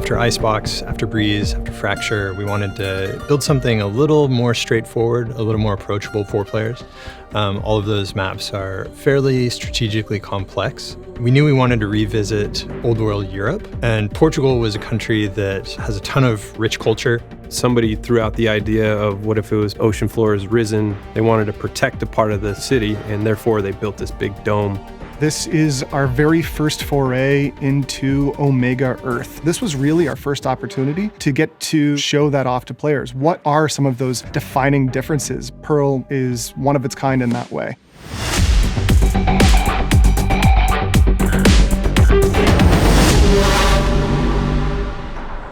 After Icebox, after Breeze, after Fracture, we wanted to build something a little more straightforward, a little more approachable for players. All of those maps are fairly strategically complex. We knew we wanted to revisit Old World Europe, and Portugal was a country that has a ton of rich culture. Somebody threw out the idea of what if it was ocean floor has risen? They wanted to protect a part of the city, and therefore they built this big dome. This is our very first foray into Omega Earth. This was really our first opportunity to get to show that off to players. What are some of those defining differences? Pearl is one of its kind in that way.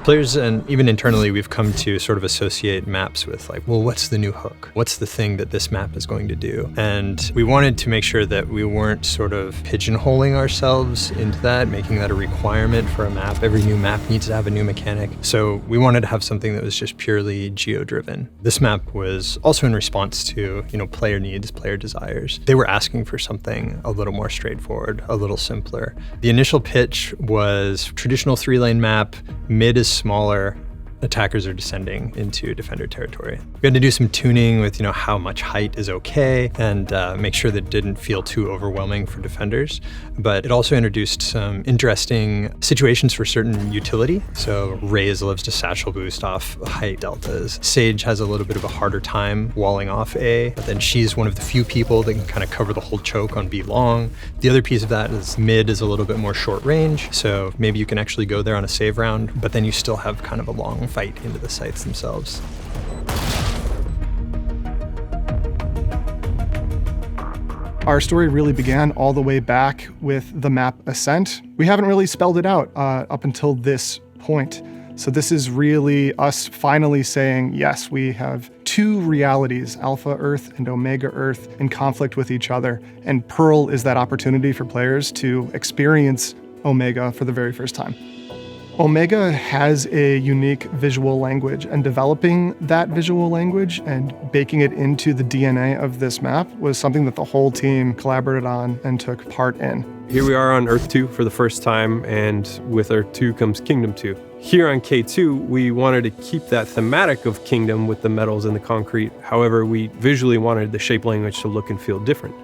Players and even internally, we've come to sort of associate maps with like, well, what's the new hook? What's the thing that this map is going to do? And we wanted to make sure that we weren't sort of pigeonholing ourselves into that, making that a requirement for a map. Every new map needs to have a new mechanic. So we wanted to have something that was just purely geo-driven. This map was also in response to, player needs, player desires. They were asking for something a little more straightforward, a little simpler. The initial pitch was traditional 3-lane map, mid is smaller, attackers are descending into defender territory. We had to do some tuning with, how much height is okay and make sure that it didn't feel too overwhelming for defenders. But it also introduced some interesting situations for certain utility. So Raze lives to satchel boost off height deltas. Sage has a little bit of a harder time walling off A, but then she's one of the few people that can kind of cover the whole choke on B long. The other piece of that is mid is a little bit more short range. So maybe you can actually go there on a save round, but then you still have kind of a long fight into the sites themselves. Our story really began all the way back with the map Ascent. We haven't really spelled it out up until this point. So this is really us finally saying, yes, we have two realities, Alpha Earth and Omega Earth, in conflict with each other. And Pearl is that opportunity for players to experience Omega for the very first time. Omega has a unique visual language, and developing that visual language and baking it into the DNA of this map was something that the whole team collaborated on and took part in. Here we are on Earth 2 for the first time, and with Earth 2 comes Kingdom 2. Here on K2, we wanted to keep that thematic of Kingdom with the metals and the concrete. However, we visually wanted the shape language to look and feel different.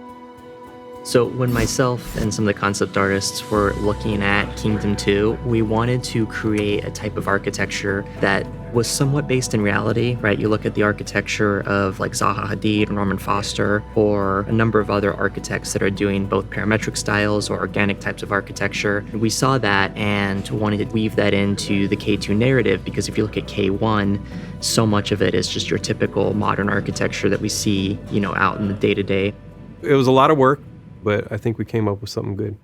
So when myself and some of the concept artists were looking at Kingdom 2, we wanted to create a type of architecture that was somewhat based in reality, right? You look at the architecture of like Zaha Hadid or Norman Foster, or a number of other architects that are doing both parametric styles or organic types of architecture. We saw that and wanted to weave that into the K2 narrative, because if you look at K1, so much of it is just your typical modern architecture that we see, out in the day-to-day. It was a lot of work, but I think we came up with something good.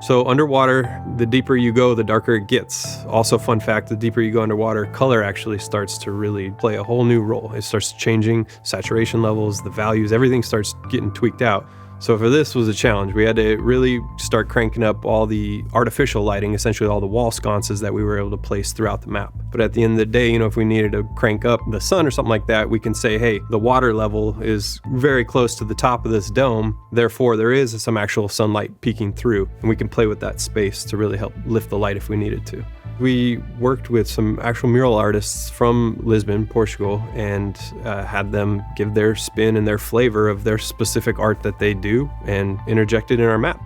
So underwater, the deeper you go, the darker it gets. Also, fun fact, the deeper you go underwater, color actually starts to really play a whole new role. It starts changing saturation levels, the values, everything starts getting tweaked out. So for this was a challenge. We had to really start cranking up all the artificial lighting, essentially all the wall sconces that we were able to place throughout the map. But at the end of the day, if we needed to crank up the sun or something like that, we can say, hey, the water level is very close to the top of this dome. Therefore, there is some actual sunlight peeking through, and we can play with that space to really help lift the light if we needed to. We worked with some actual mural artists from Lisbon, Portugal, and had them give their spin and their flavor of their specific art that they do and interject it in our map.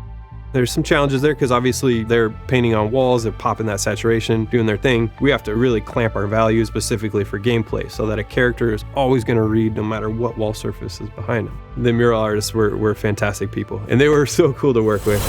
There's some challenges there because obviously they're painting on walls, they're popping that saturation, doing their thing. We have to really clamp our values specifically for gameplay so that a character is always going to read no matter what wall surface is behind them. The mural artists were fantastic people, and they were so cool to work with.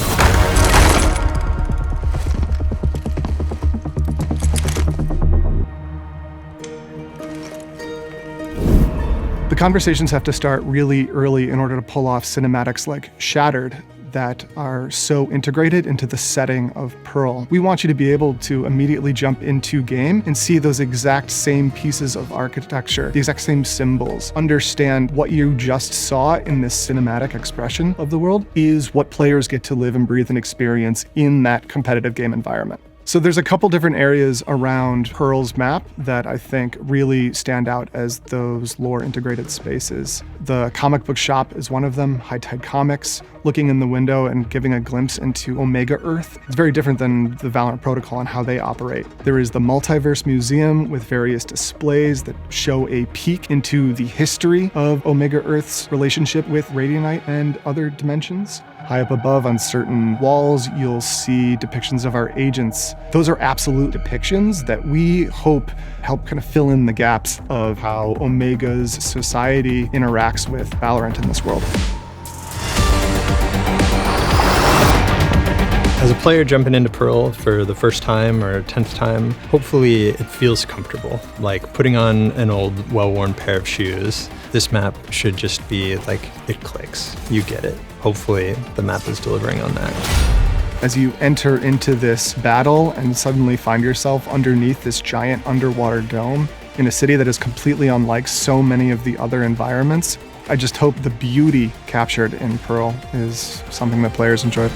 The conversations have to start really early in order to pull off cinematics like Shattered that are so integrated into the setting of Pearl. We want you to be able to immediately jump into game and see those exact same pieces of architecture, the exact same symbols. Understand what you just saw in this cinematic expression of the world is what players get to live and breathe and experience in that competitive game environment. So there's a couple different areas around Pearl's map that I think really stand out as those lore integrated spaces. The comic book shop is one of them, High Tide Comics, looking in the window and giving a glimpse into Omega Earth. It's very different than the Valorant protocol and how they operate. There is the Multiverse Museum with various displays that show a peek into the history of Omega Earth's relationship with Radianite and other dimensions. High up above on certain walls, you'll see depictions of our agents. Those are absolute depictions that we hope help kind of fill in the gaps of how Omega's society interacts with Valorant in this world. As a player jumping into Pearl for the first time or 10th time, hopefully it feels comfortable, like putting on an old, well-worn pair of shoes. This map should just be like, it clicks, you get it. Hopefully the map is delivering on that. As you enter into this battle and suddenly find yourself underneath this giant underwater dome in a city that is completely unlike so many of the other environments, I just hope the beauty captured in Pearl is something that players enjoy.